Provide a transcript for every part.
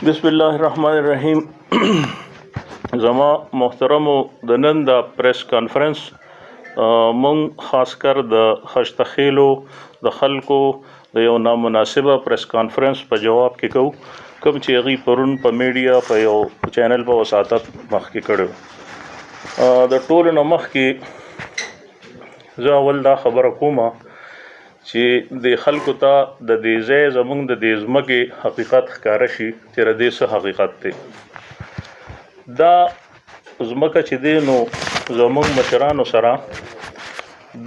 بسم الله الرحمن الرحیم. زما محترمو د نن د پریس کانفرنس مونږ خاص کر د خشتخیلو د خلکو د یو نامناسبه پریس کانفرنس په جواب کې کوم چې هغوی پرون په میډیا په یو چینل په وساطت مخکې کړی. د ټولو نه مخکې زه اول دا خبره کومه چې د خلکو ته د دې ځای زموږ د دې ځمکې حقیقت ښکاره شي چې د دې څه حقیقت دی. دا ځمکه چې دی نو زموږ مشرانو سره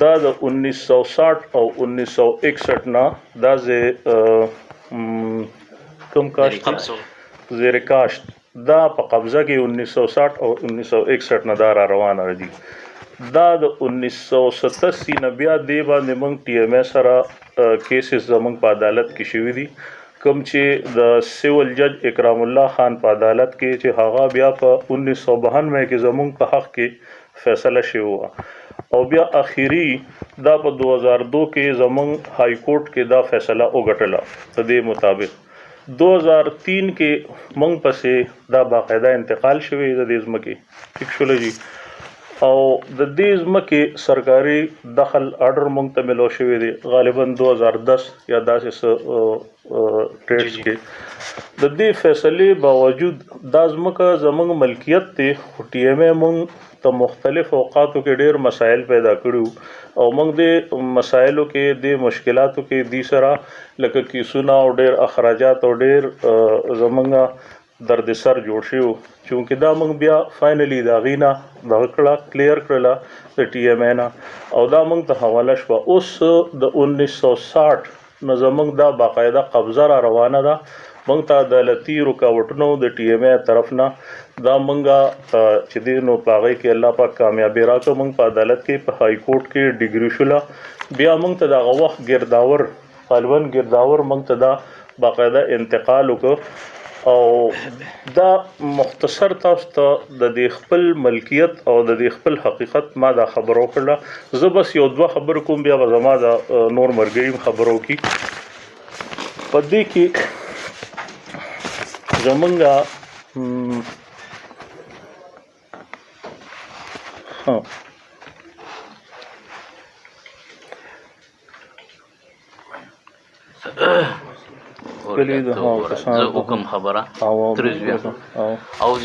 دا د 1960 او 1961 نه دا کوم کاشت زیر کاشت دا په قبضه کې 1960 او 1961 نه دا را روانه دي. دا د 1987 نه بیا دی باندې موږ ټي ایم ای سره کیسز زموږ په عدالت کې شوي دي، کوم چې د سیول جج اکرام الله خان په عدالت کې چې هغه بیا په 1992 کې زموږ په حق کې فیصله شوی وه، او بیا اخیری دا په 2002 کې زموږ های کورټ کې دا فیصله وګټله. په دې مطابق 2003 کې موږ پسې دا باقاعده انتقال شوی د دې ځمکې ټیک شوله جي، او د دې ځمکې سرکاري دخل آرډر موږ ته ملو شوی دی غالبا 2010 یا داسې څه ټریډز کې. د دې فیصلې باوجود دا ځمکه زموږ ملکیت دی، خو ټي ایم ای موږ ته مختلف اوقاتو کې ډېر مسایل پیدا کړي او موږ د مسایلو کې د مشکلاتو کې دې سره لکه کیسونه او ډېر اخراجات او ډېر زموږ درد سر جوړ شو، چونکه دا موږ بیا فاینلی دا غینا دغه کړه کلیر کړله د ټي ایم ای نه، او دا موږ ته حواله شوه. اوس د 1960 نه زموږ دا باقاعده قبضه را روانه ده. موږ ته عدالتي رکاوټونو د ټي ایم ای طرف نه دا موږ چې دی نو په هغې کې الله پاک کامیابي راکړه. موږ په عدالت کې په های کورټ کې ډګري شوله، بیا موږ ته دغه وخت ګرداور غالبا ګرداور موږ ته دا باقاعده انتقال وکړ، او دا مختصر تاسو ته د دې خپل ملکیت او د دې خپل حقیقت ما دا خبرو وکړله. زه بس یو دوه خبر کوم، بیا به زما د نور ملګري خبرو کی. په دې کې زمونږ حکم خبره اعوذ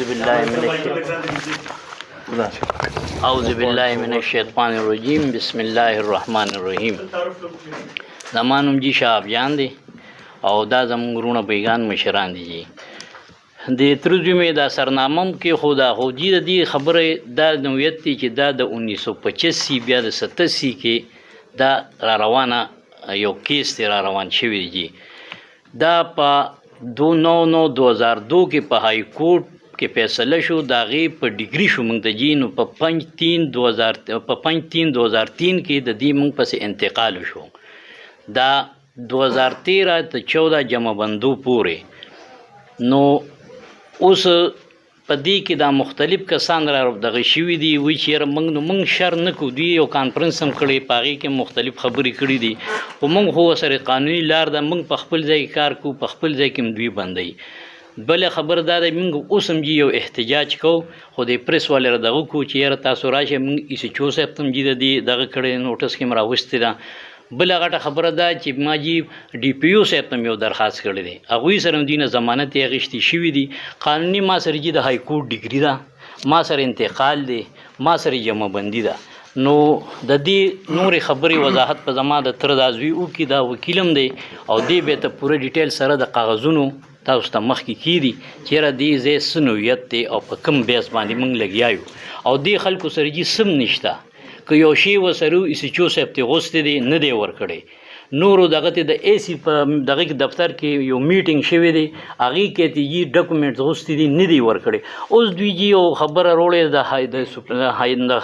بالله من الشیطان الرجیم بسم الله الرحمن الرحیم. زمانم جی شاه جان دی او دا زمونږ وروڼه بیګان مشران دي جی. د ترجمې دا سرنامم کې خدا خو جی د دې خبره دا نوعیت دی چې دا د 1985 بیا د 87 کې دا را روانه یو کیس دی را روان شوی دی. دا په 2002 کې په های کورټ کې فیصله شو، دا غي په ډیګري شو موږ ته جی. نو په 5/3/2003 کې د دې موږ پسې انتقال شو. دا 2013 ته 14 جمع بندو پورې. نو اوس په دې کې دا مختلف کسان را دغه شوي دي، وی چې موږ شر نه کوو. دوی یو کانفرنس هم کړی، په هغې کې مختلف خبرې کړي دي، خو موږ خو ورسره قانوني لار ده، موږ په خپل ځای کار کوو، په خپل ځای کې دوی بندوي. بله خبره دا ده موږ اوس هم جي یو احتجاج کوو، خو د پریس والے را دغه کوو چې یاره تاسو راشئ. موږ ایسچو صاحب ته هم جي د دې دغه کړی نوټس کې م راوستې ده. بله غټه خبره ده چې ما جي ډي پي او صاحب ته م یو درخواست کړی دی، هغوی سره هم دوی نه ضمانت یې اخیستې شوي دي. قانوني ما سره جي د های کورټ ډګري ده، ما سره انتقال دی، ما سره جمع بندي ده. نو د دې نورې خبرې وضاحت په زما د تره د عضوي وکړي، دا وکیلم دی او دې بیا ته پوره ډیټیل سره د کاغذونو تاسو ته مخکې کیدي چې یاره دې ځای څه نوعیت دی او په کوم بیس باندې موږ لګیا یو، او دې خلکو سره جي سم نشته. که یو شی وسره ایسچو صاحب ته غوښتې دی نه دی ورکړی، نورو دغه ته د اے سی په دغه دفتر کې یو میټینګ شوی دی، هغې کې ته جي ډاکومنټس غوښتي دي نه دی ورکړی. اوس دوی جي یو خبره روړې د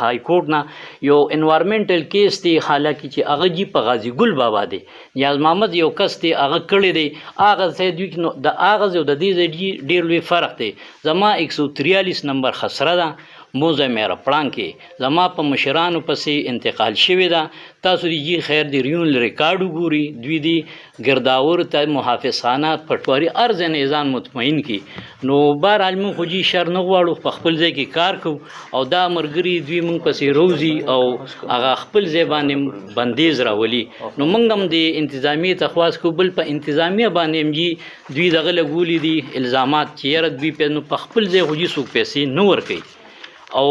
های کورټ نه یو انوایرمنټل کیس دی، حالانکه چې هغه جي په غازي ګل بابا دی، نیاز محمد یو کس دی هغه کړی دی. هغه ځای دوی د هغه ځای او د دې ځای ډېر لوی فرق دی. زما 143 نمبر خسره ده، موزه مېره پړانګ کې زما په مشرانو پسې انتقال شوې ده. تاسو د جی خیر د ریون ریکارډ وګوري، دوی دی ګرداور ته محافظانه پټواري ارز نظام مطمئن کی. نو بهرحال موږ خو جی شر نه غواړو، په خپل ځای کې کار کوو او دا مرګري دوی موږ پسې روزي او هغه خپل ځای باندې بندیز راولي. نو موږ هم د انتظامیه تخواست کو، بل په انتظامیه باندې هم جی دوی دغه لګولي دي الزامات چې یاره دوی په نو په خپل ځای خو جی څوک پیسې نه ورکوي. او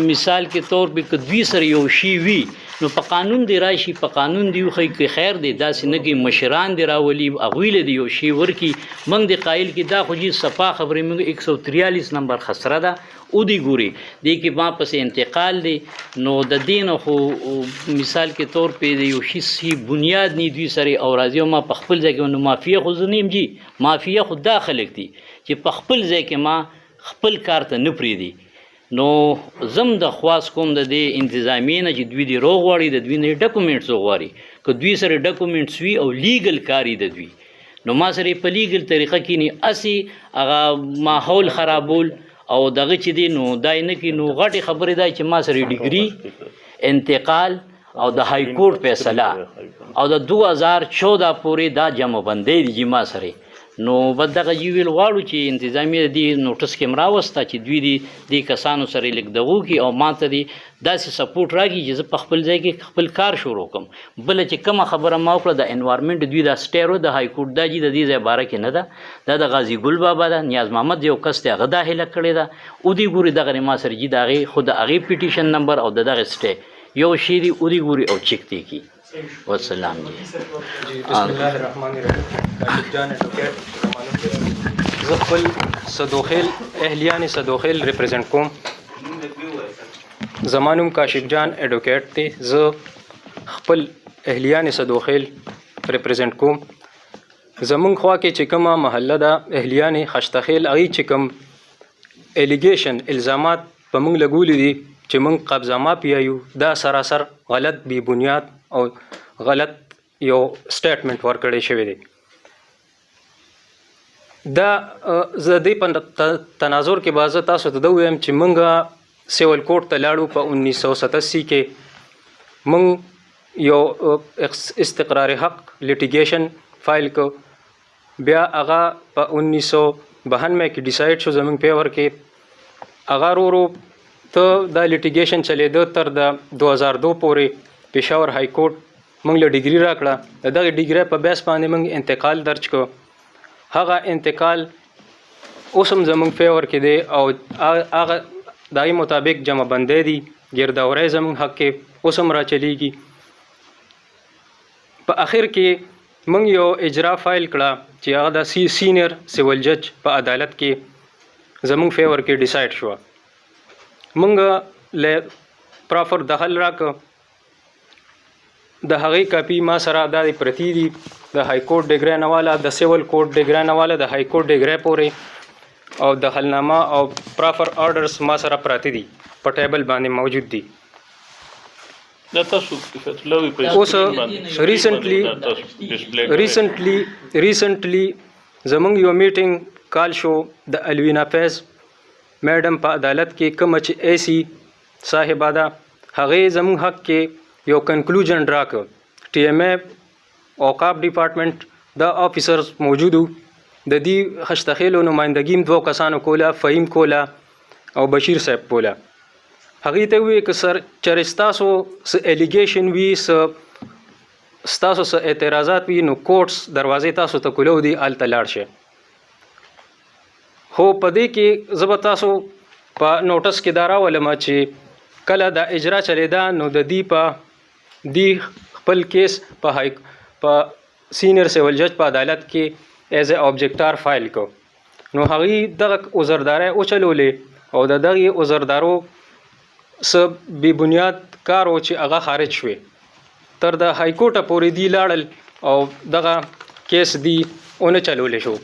مثال کې طور به که دوی سره یو شی وي نو په قانون دی راشي، په قانون دی خو کې خیر دی، داسې نه کې مشران دی راولي هغوی له دی یو شی ورکي. موږ د قایل کې دا خو جی صفا خبرې موږ 143 نمبر خسره ده او دی ګوري دی کې ما پسې انتقال دی. نو د دین خو مثال کې طور په یو شی بنیاد نه دوی سره او راځي ما په خپل ځای کې نو مافیا خو زنیم جی مافیا خو داخلك دي چې په خپل ځای کې ما خپل کار ته نه پریدي. نو زم د خواص کوم د دې انتظامیه نه چې دوی دی روغ غواړي، د دوی نه ډاکومېنټس غواړي، که دوی سره ډاکومېنټس وي او لیګل کاری د دوی نو ما سره په لیګل طریقه کې نه اسی هغه ماحول خرابول او دغه چې دی نو دای نه کې نو غټي خبره دی چې ما سره ډیګري انتقال او د های کورټ فیصله او د 2014 پورې دا جمع بندي دي ما سره. نو بد دغه جیویل غواړو چې انتظامیه دی نوټس کې مراوسته چې دوی دی کسانو سره لیک دغو کې او ماته دی داسې سپورټ راکړي چې زه په خپل ځای کې خپل کار شروع کوم. بل چې کومه خبره ما وکړه د انوایرمنټ دوی د سټیرو د های کورټ دا جی د دې ځای باره کې نه ده، دا د غازی ګل بابا ده، نیاز محمد یو کس ته هغه داخله کړې ده او دی ګوري دغه ما سره جی دغه خود هغه پیټیشن نمبر او دغه سټی یو شی دی او دی ګوري او چیک دی کی. والسلام جی. بسم الله الرحمن الرحیم. کاشف جان ایڈوکیٹ زه خپل صدوخیل اهلیان صدوخیل ریپرزینټ کوم. زمانوم کاشف جان ایڈوکیٹ دی، زه خپل اهلیان صدوخیل ریپرزینټ کوم. زمونږ خوا کې چې کومه محله ده اهلیان خشتخیل هغې چې کوم الیګیشن الزامات په موږ لګولي دي چې موږ قبضه مافیا یو، دا سراسر غلط بی بنیاد او غلط یو سټیټمنټ ورکړی شوی دی. دا زه دې په تناظر کې به زه تاسو ته دا ووایم چې موږ سیول کورټ ته لاړو په 1987 کې. موږ یو استقرار حق لیټیګیشن فایل کو، بیا هغه په 1992 کې ډیسایډ شو زموږ پیور کې هغه ورو ته دا لیټیګیشن چلیده تر د 2002 پورې. پېښور های کورټ موږ له ډیګري راکړه، د دغه ډیګرۍ په بیس باندې موږ انتقال درج کړو. هغه انتقال اوس هم زموږ فیور کې دی او هغه دای مطابق جمع بندۍ دي، ګرداورۍ زموږ حق کې اوس هم راچلیږي. په اخر کې موږ یو اجرا فایل کړه چې هغه د سینیر سیول جج په عدالت کې زموږ فیور کې ډیسایډ شوه. موږ له پراپر دخل راکړه، د هغې کاپي ما سره دا پرتی دي، د های کورټ ډیګری نه والا، د سیول کورټ ډیګری نه والا، د های کورټ ډیګری پورې او دخلنامه او پراپر آرډرز ما سره پراته دي، په ټیبل باندې موجود دي. دا تاسو اوس ریسنټلی زمونږ یو میټینګ کال شو د الوینا فیض میډم په عدالت کې کومه چې ایسی صاحبه ده هغې زمونږ حق کې یو کنکلوژن راکړ. ټي ایم اے اوقاف ډپارټمنټ دا آفیسرز موجودو، د دې خشتخیلو نمایندګي هم 2 کسانو کوله، فهیم کوله او بشیر صاحب کوله. هغې ته وویل که سر چېرې ستاسو څه الیګیشن وي، ستاسو څه اعتراضات وي نو کورټس دروازې تاسو ته کولو دي، هلته لاړ شئ. خو په دې کې زه به تاسو په نوټس کې دا راولم چې کله دا اجرا چلیده نو د دې په دی خپل کیس په سینیر سیول جج په عدالت کې ایز ا آبجیکټار فایل کو. نو هغې دغه عذردارۍ وچلولې او د دغې عذردارو څه بې بنیاد کار و چې هغه خارج شوې، تر د های کورټه پورې دی لاړل او دغه کیس دی ونه چلولی شو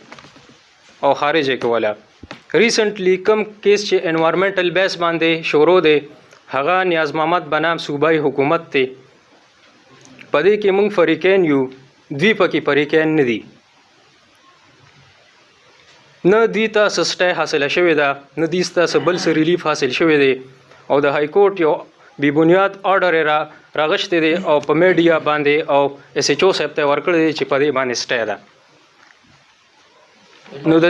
او خارج یې کوله. ریسنټلی کم کیس چې انوایرمنټل بیس باندې شروع دی هغه نیاز محمد بنام صوبایي حکومت دی. په دې کې موږ فریقین یو، دوی پکې فریقین نه دي. نه دوی ته څه سټی حاصله شوې ده نه دوی ته څه بل څه ریلیف حاصل شوی دی او د های کورټ یو بې بنیاد آرډر یې راغشتی دی او په میډیا باندې او ایس ایچ او صاحب ته یې ورکړی دی چې په دې باندې سټی ده نو د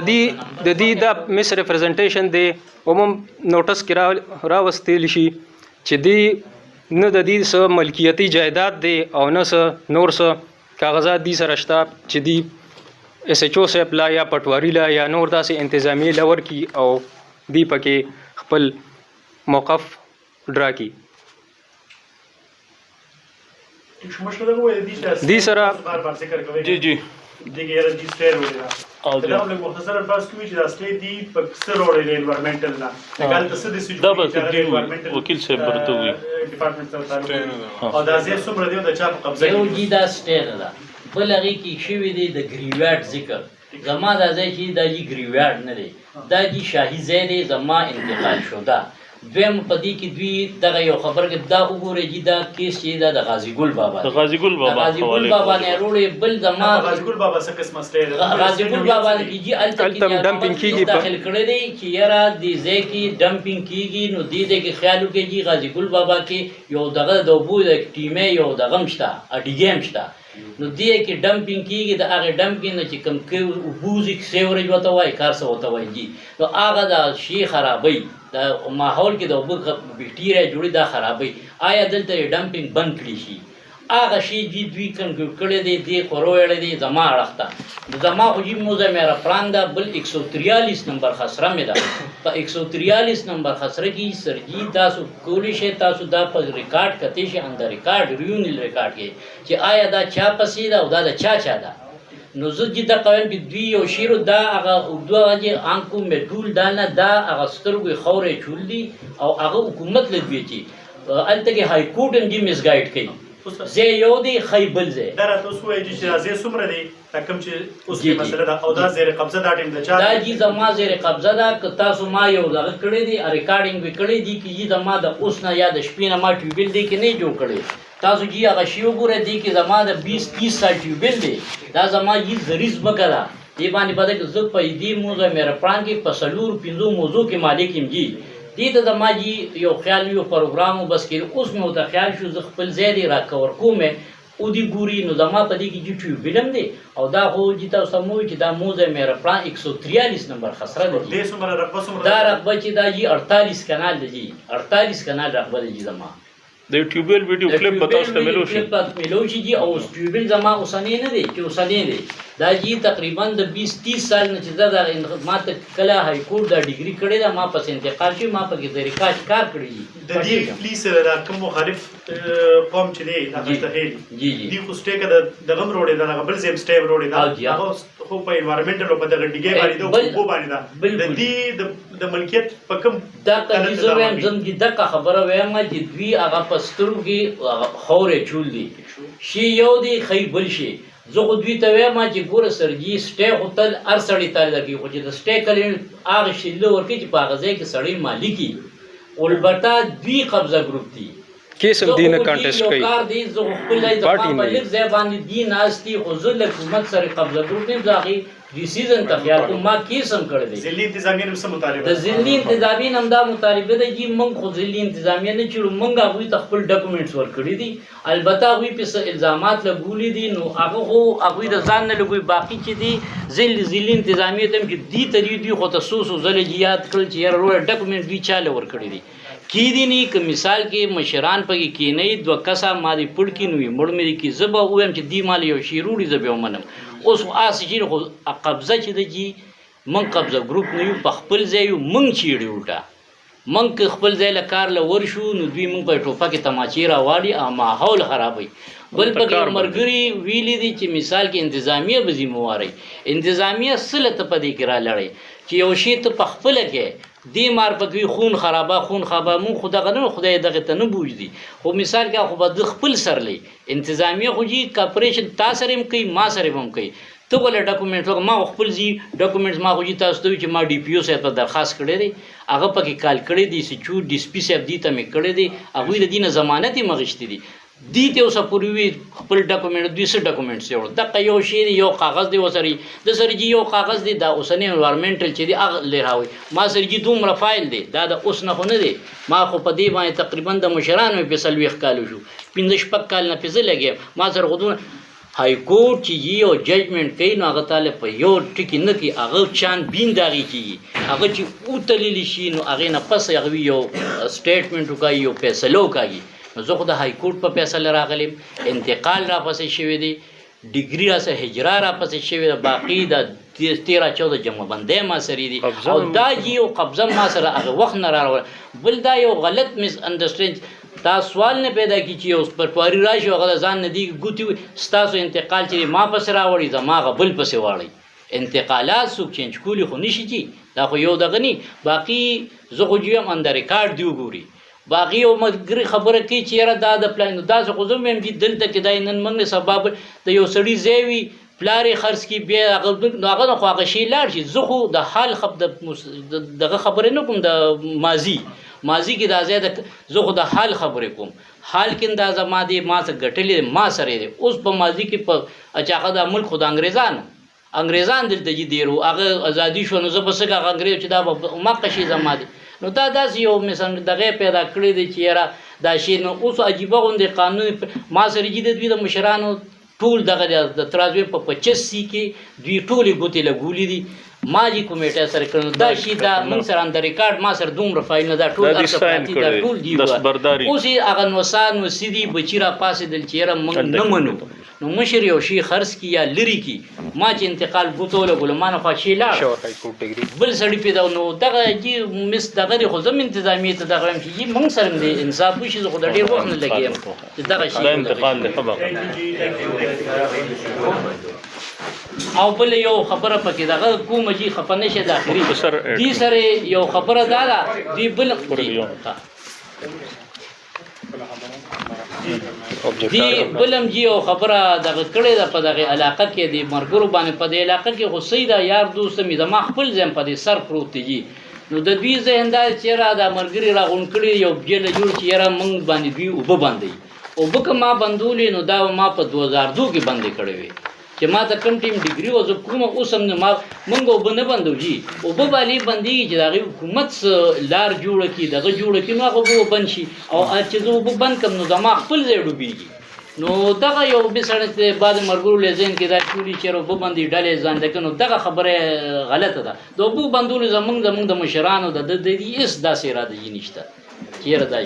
دې دا مس ریپرزنټیشن دی عموم نوټس کې راوستل شي چې دی نه د دې څه ملکیتي جایداد دی او نه څه نور څه کاغذات دي سره شته چې دی ایس ایچ او صاحب لا یا پټواري لا یا نور داسې انتظامیې لور کی او دی پکې خپل موقف ډرا کی دی سره جی جی دیگه یاره دی سټیر وړي دا هم مختصر الفاظ کوي چې دا سټیر دی په کسر وړي انوایرنمنټل نه کال څه د سوچ دا به وکیل صاحب ورته وي ډپارټمنټ سره تعلق او دا زه څومره دی د چا په قبضه یو جی دا سټیر ده بل هغې کې شوي دی د ګریویاډ ذکر زما دا ځای چې دا جي ګریویاډ نه دی دا جي شاهي ځای دی زما انتقال شده دویم په دې کې دوی دغه یو خبر کې دا وګورئ چې دا کیس چې دا د غازي ګل بابا د غازي ګل بابا نه وروړي بل زما غازي ګل بابا څه قسمه سټیر غازي ګل بابا کې جي الته ډمپینګ کیږي داخل کړی دی چې یاره دې ځای کې ډمپینګ کیږي نو دې ځای کې خیال وکړئ چې غازي ګل بابا کې یو دغه د اوبو د ټیمې یو دغه هم شته اډیګې هم شته نو دې کې ډمپینګ کیږي د هغې ډمپینګ نه چې کوم اوبوزي سیورج ورته وایي کار څه ورته وایي جي نو هغه د شي خرابوي د ماحول کې د اوبو بیکټیریا جوړي دا خرابوي آیا دلته یې ډمپینګ بند کړي شي هغه شی جی دوی کنټرول کړی دی دې خورو ویلی دی زما اړخ ته زما خو جي موزه میرا پلان ده بل 143 نمبر خسره مې ده په 143 نمبر خسره کې سرجي تاسو کولی شئ تاسو دا په ریکارډ کتی شي اندر ریکارډ ریونیل ریکارډ کې چې آیا دا چا پسې ده او دا د چا ده نو زه جي دا قوم کې دوی یو شیرو دا هغه اردو هغه انکو میټول دالنه دا هغه سترګې خورې چول دي او هغه حکومت لدوي چې الته کې های کورټ هم جي مس ګایډ کوي زه یو دی خیبل زه دا راته اوس وایي چې زه څومره دی کوم چې اوس کې مسله ده او دا زیر قبضه دا ټیم د چا دا جی زما زیر قبضه ده که تاسو ما یو دغه کړی دی ریکارډینګ وی کړی دی چې جی زما د اوس نه یا د شپې نه ما ټیوبل دی کې نه جوړ کړی تاسو جی هغه شی وګورئ دی کې زما د 20-30 سال ټیوبل دی دا زما جی زریز مکړه دی باندې پته کې زه په دې موضوع مې پران کې په سلور 5 موضوع کې مالک یم جی دې ته زما جی یو خیال یو پروګرام بس کې اوس مې وته خیال شو زه خپل ځای دی راکور کوم او دی ګوري نو زما په دې کې جی ټیوبل دی او دا خو جی تاسو مو چې دا موضوع مې پران 143 نمبر خسره دی دې څومره رقبه څومره دا رقبه چې دا جی 48 کانال دی جی 48 کانال رقبه دی جی زما د ټیوبل ویډیو کلیپ پتا اوس ته ملو شي ملو شي جی او ټیوبل زما اوسنۍ نه دی چې اوسنۍ دی دا جی تقریبا د 20-30 سال نه چې دا ما ته کله های کورټ دا ډیګري کړې ده ما پس انتقال شي ما په کې د ریکارډ کار کړی دی د دې پلیس را کوم مخالف قوم چې دی دا مستحیل جی دی خو سټیک د دغم روډې دا غبل زم سټیپ روډې دا هغه خو په انوایرنمنټل په دغه ډیګې باندې د اوبو باندې دا د دې د ملکیت په کوم دا کله زه وایم زم دې دغه خبره وایم چې دوی هغه پسترو کې خورې چول دي شي یو دی خیبل شي زه خو دوی ته وایم چې ګوره سرجي سټی خو تل هر سړي ته لګي خو چې د سټی کلي هغه شیله ورکړي چې په هغه ځای کې سړی مالکي البته دوی قبضه ګروپ دي کیس هم دینه کانټیسټ کوي کار دی زه خپل د پابلیک ځای باندې دی ناشتي خو زه له حکومت سره قبضه ګروپ نه ځاغي ډیسیژن ته خیال کوم ما کیس هم کړی دی ځلې انتظامیه هم مطالبه د ځلې انتظامیه هم دا مطالبه ده چې موږ خو ځلې انتظامیه نه چړو موږ هغه ته خپل ډاکومېنټس ورکړي دي البته هغه په الزامات لګولې دي نو هغه خو هغه د ځان نه لګوي باقي چې دي ځلې انتظامیه تم کې دي تری دي خو تاسو ځلې یاد کړل چې یاره ډاکومېنټ دي چاله ورکړي دي کی دی نه که مثال کې مشران پکې کې نه دوه کسه ما دی پړ کې نوې مړ مې کې زبا وایم چې دی مال یو شی روړي زبې ومنم اوس آس چې خو قبضه چې دی من قبضه ګروپ نه یو په خپل ځای یو من چیړي وټا من که خپل ځای له کار له ورشو نو دوی من په ټوپه کې تماچې راوالي او ماحول خرابوي بل پکې مرګري ویلي دي چې مثال کې انتظامیه به ذمہواري انتظامیه سله ته پدې کې را لړې چې یو شی ته په خپل کې دی مار پکوي خون خرابه مون خدا غنو خدای دغه ته نه بوجدي خو مثال کې خو بد خپل سرلې انتظامیه خو جی کاپریشن تاسو سره هم کوي ما سره هم کوي ته ول ډاکومېنټ ما خپل زی ډاکومېنټس ما خو جی تاسو ته چې ما ډي پی او سره په درخواست کړې دي هغه پکې کال کړې دي چې چو ډي سپی سیف دي ته مې کړې دي هغه د دینه ضمانت یې مغشتي دي دي ته اوسه پورې وي خپل ډاکومنټ دوی څه ډاکومنټس یو دغه یو شی دی یو کاغذ دی وسري د سرجي یو کاغذ دی دا اوسنی انوایرنمنټل چې دی هغه لراوي ما سرجي دومره فایل دی دا د اوس نه خو نه دی ما خو په دې باندې تقریبا د مشرانو په سلويخ کالو شو 15 کال نه پزه لګي ما سره غوډونه های کورټ چې یو ججمنټ کوي نو هغه تعالی په یو ټکی نه کی هغه چان بین داږي کی هغه چې او تللی شي نو هغه نه پس هغه یو سټیټمنټ وکړي یو فیصله وکړي نو زه خو د های کورټ په فیصله راغلم انتقال را پسې شوی دی ډیګری را سه هجرا را پسې شوی دی باقی د 13-14 جمع بندې ما سره دي او دا یو قبضه ما سره هغه وخت نه راوړ بل دا یو غلط مس انډرسټینډ دا سوال نه پیدا کی چې اوس پر پواری راشي هغه ځان نه دی ګوتی ستاسو انتقال چې ما پس راوړي زما غبل پسې واړي انتقالات سو چینج کولی خو نشي کی دا خو یو دغه نی باقی زه خو جوړم اندر ریکارډ دی وګوري باقی یو مګری خبره کی چې را دا د پلان دا څه خو زم هم دي دلته کې دای نن موږ سبب د یو سړی زیوی پلاری خرڅ کی بیا هغه خو هغه شی لاړ شي زه خو د حال دغه خبره نه کوم د ماضی کې دا زیاده زه خو د حال خبره کوم حال کې دا زما دي ما څه ګټلې ما سره دي اوس په ماضی کې په اچاغه د ملک خود انګریزان دلته جي دیرو هغه ازادي شو نو زه بس هغه انګریز چې دا ما قشي زما دي نو دا داس یو مثلا دغه پیدا کړی دی چې را دا شی نو اوس عجیب غوندي قانون ما سره جدي د مشرانو ټول دغه د ترازوی په 85 کې دوی ټولې ګوتې لګولې دي ما جی کمیټه سره کړنو دا شی دا من سره اندر ریکارډ ما سره دومره فایل نه دا ټول دا ټول دی اوس هغه نوسان وسیدي بچیرا پاسې دل چیرې موږ نه منو نو مشر یو شی خرڅ کی یا لری کی ما چې انتقال بوتوله ګلمانه فاشي لا بل سړی پیدا نو دغه جی مس دغه خو زم انتظامی ته دغه چې موږ سره دې انصاف وشي خو د ډیر وخت نه لګیم دغه شی انتقال له خبر او بل یو خبره پکې دغه کوم جی خپنه شه داخلي دي سره یو خبره دا دی بل دی بلم جی او خبره دغه کړي د په دغه علاقه کې دی مرګرو باندې په دې علاقه کې خو سیدا یار دوست می زما خپل ځم په دې سر پروت دی نو د دوی زهنده چیرې د مرګري راغون کړي یو جیل جوړ چیرې مونږ باندې دوی وب باندې او بک ما بندولې نو دا ما په 2002 کې باندې کړې وي چې ما ته کم ټیم ډیګري او زه کومه اوسم نه ما مونږ وبنه بندو جی او په باندې باندې چې دا حکومت لار جوړ کی دغه جوړ کی نو هغه وبن شي او چې زه وبن کم نو زما خپل ځای ډوبېږي نو دغه یو بسړته بعد مرګرو لزین کې دا ټولي چیرې وبندې ډلې ځان دکنو دغه خبره غلطه ده دو بو بندول زمونږ د مشرانو د دې اس داسې را دي نشته چیرې دا